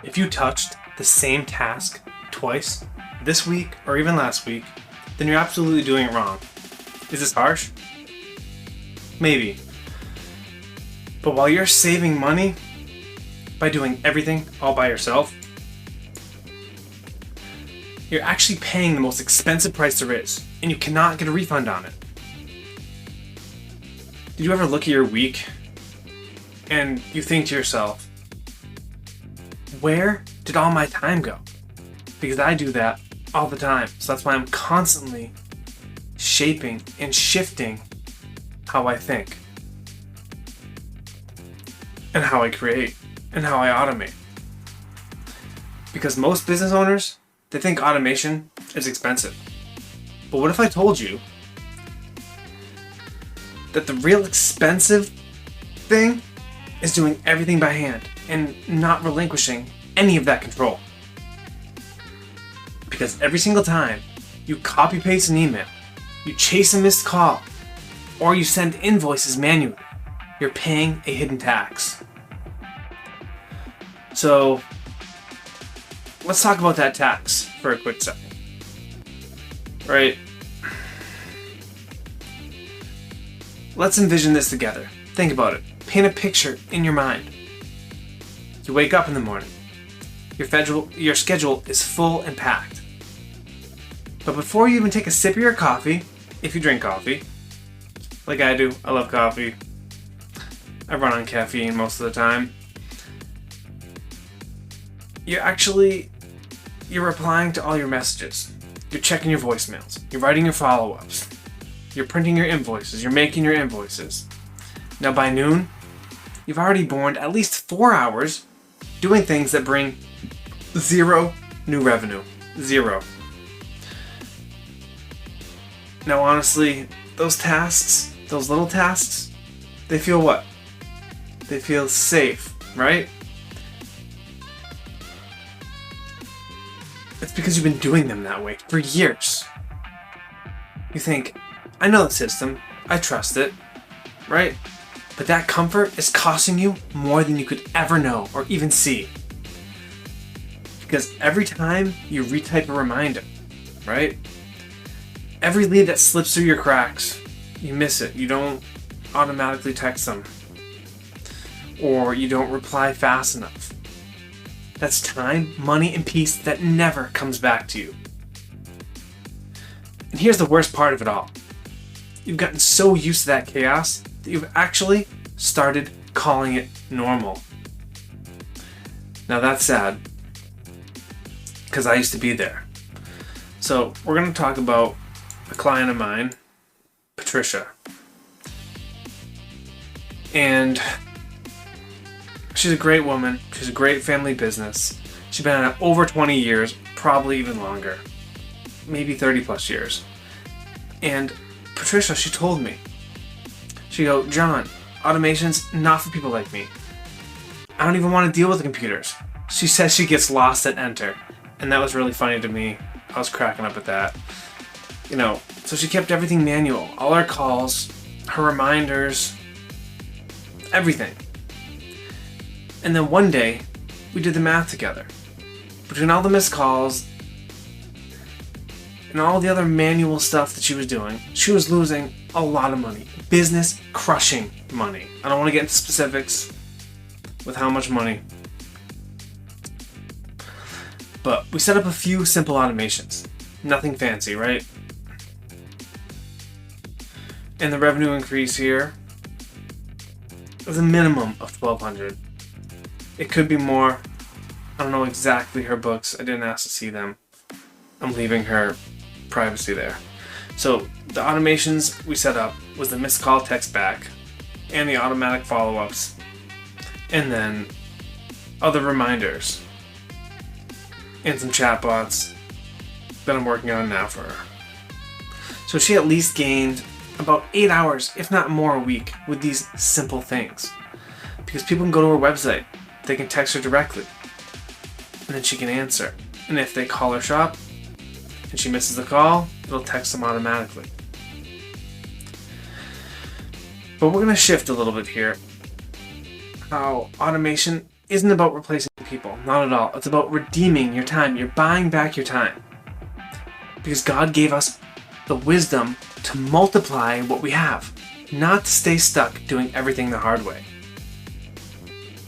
If you touched the same task twice this week or even last week, then you're absolutely doing it wrong. Is this harsh? Maybe. But while you're saving money by doing everything all by yourself, you're actually paying the most expensive price there is, and you cannot get a refund on it. Did you ever look at your week and you think to yourself, where did all my time go? Because I do that all the time. So that's why I'm constantly shaping and shifting how I think and how I create and how I automate. Because most business owners, they think automation is expensive. But what if I told you that the real expensive thing is doing everything by hand and not relinquishing any of that control? Because every single time you copy paste an email, you chase a missed call, or you send invoices manually, you're paying a hidden tax. So let's talk about that tax for a quick second. Right? Let's envision this together. Think about it. Paint a picture in your mind. You wake up in the morning. Your schedule is full and packed. But before you even take a sip of your coffee, if you drink coffee, like I do, I love coffee. I run on caffeine most of the time. You're replying to all your messages. You're checking your voicemails. You're writing your follow-ups. You're printing your invoices. You're making your invoices. Now by noon, you've already burned at least 4 hours doing things that bring zero new revenue. Zero. Now honestly, those tasks, those little tasks, they feel what? They feel safe, right? It's because you've been doing them that way for years. You think, I know the system, I trust it, right? But that comfort is costing you more than you could ever know or even see. Because every time you retype a reminder, right? Every lead that slips through your cracks, you miss it. You don't automatically text them. Or you don't reply fast enough. That's time, money, and peace that never comes back to you. And here's the worst part of it all. You've gotten so used to that chaos that you've actually started calling it normal. Now that's sad, because I used to be there. So we're going to talk about a client of mine, Patricia. And she's a great woman. She's a great family business. She's been at it over 20 years, probably even longer. Maybe 30 plus years. And Patricia, she told me, she go, John, automation's not for people like me. I don't even want to deal with the computers. She says she gets lost at enter. And that was really funny to me. I was cracking up at that. So she kept everything manual. All her calls, her reminders, everything. And then one day, we did the math together. Between all the missed calls and all the other manual stuff that she was doing, she was losing a lot of money. Business crushing money. I don't want to get into specifics with how much money. But we set up a few simple automations. Nothing fancy, right? And the revenue increase here was a minimum of $1,200. It could be more. I don't know exactly her books. I didn't ask to see them. I'm leaving her privacy there. So the automations we set up was the missed call text back and the automatic follow-ups. And then other reminders and some chatbots that I'm working on now for her. So she at least gained about 8 hours, if not more, a week with these simple things. Because people can go to her website. They can text her directly. And then she can answer. And if they call her shop and she misses the call, it'll text them automatically. But we're going to shift a little bit here. How automation isn't about replacing people. Not at all. It's about redeeming your time. You're buying back your time. Because God gave us the wisdom to multiply what we have, not to stay stuck doing everything the hard way.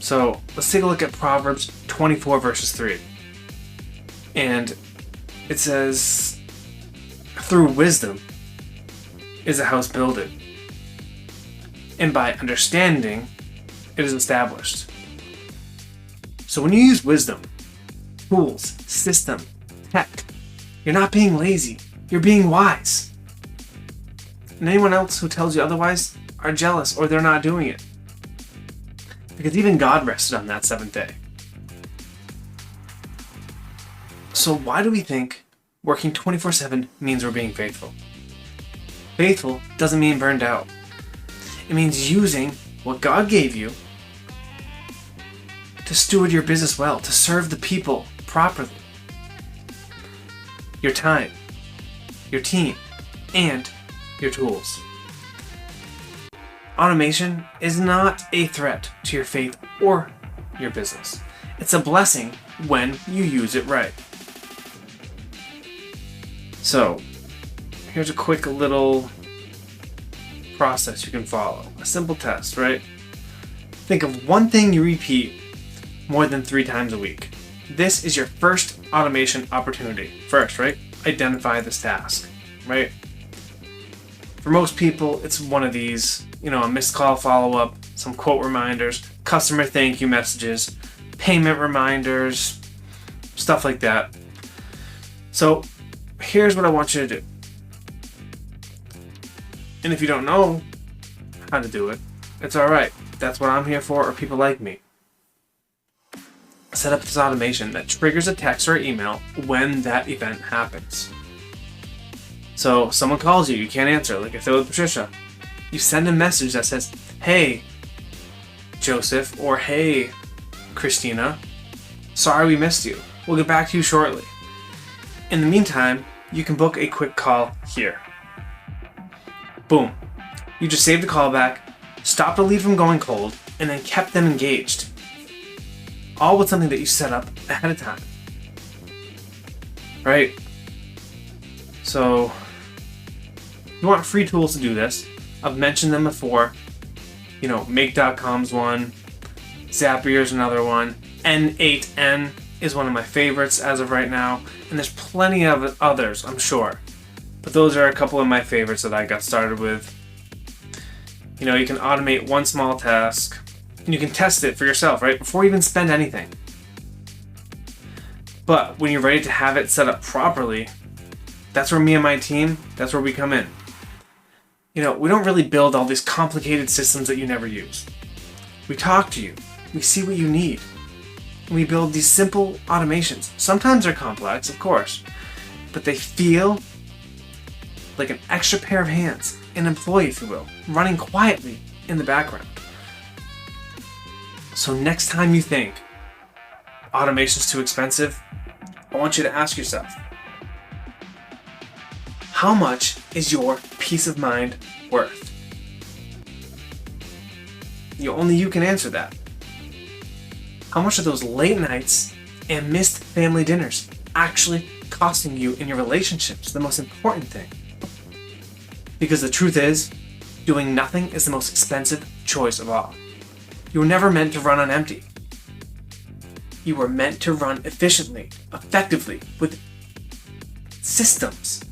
So let's take a look at Proverbs 24 verses 3. And it says, through wisdom is a house builded, and by understanding it is established. So when you use wisdom, tools, system, tech, you're not being lazy, you're being wise. And anyone else who tells you otherwise are jealous or they're not doing it. Because even God rested on that seventh day. So why do we think working 24/7 means we're being faithful? Faithful doesn't mean burned out. It means using what God gave you to steward your business well, to serve the people properly. Your time, your team, and your tools. Automation is not a threat to your faith or your business. It's a blessing when you use it right. So, here's a quick little process you can follow. A simple test, right? Think of one thing you repeat more than 3 times a week. This is your first automation opportunity. First, right? Identify this task, right? For most people, it's one of these, a missed call follow-up, some quote reminders, customer thank you messages, payment reminders, stuff like that. So here's what I want you to do. And if you don't know how to do it, it's all right. That's what I'm here for, or people like me. Set up this automation that triggers a text or email when that event happens. So someone calls you, you can't answer, like if they're with Patricia. You send a message that says, hey, Joseph, or hey, Christina, sorry we missed you. We'll get back to you shortly. In the meantime, you can book a quick call here. Boom. You just saved a callback, stopped a lead from going cold, and then kept them engaged. All with something that you set up ahead of time. Right? So, you want free tools to do this. I've mentioned them before. Make.com's one. Zapier's another one. N8N is one of my favorites as of right now. And there's plenty of others, I'm sure. But those are a couple of my favorites that I got started with. You can automate one small task. And you can test it for yourself, right? Before you even spend anything. But when you're ready to have it set up properly, that's where me and my team, that's where we come in. We don't really build all these complicated systems that you never use. We talk to you. We see what you need. And we build these simple automations. Sometimes they're complex, of course. But they feel like an extra pair of hands, an employee, if you will, running quietly in the background. So next time you think automation's too expensive, I want you to ask yourself, how much is your peace of mind worth? Only you can answer that. How much are those late nights and missed family dinners actually costing you in your relationships? The most important thing. Because the truth is, doing nothing is the most expensive choice of all. You were never meant to run on empty. You were meant to run efficiently, effectively, with systems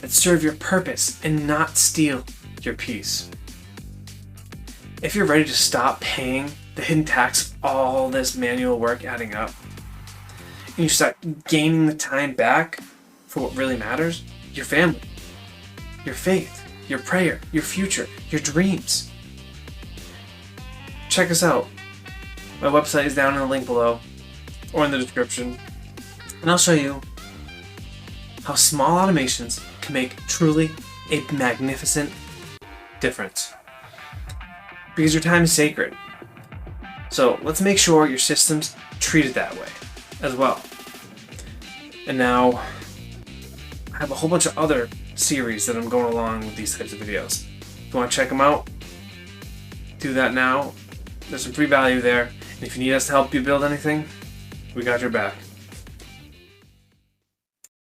that serve your purpose and not steal your peace. If you're ready to stop paying the hidden tax of all this manual work adding up, and you start gaining the time back for what really matters, your family, your faith, your prayer, your future, your dreams. Check us out. My website is down in the link below or in the description, and I'll show you how small automations can make truly a magnificent difference. Because your time is sacred. So let's make sure your systems treat it that way as well. And now I have a whole bunch of other series that I'm going along with these types of videos. If you want to check them out, do that now. There's some free value there. If you need us to help you build anything, we got your back.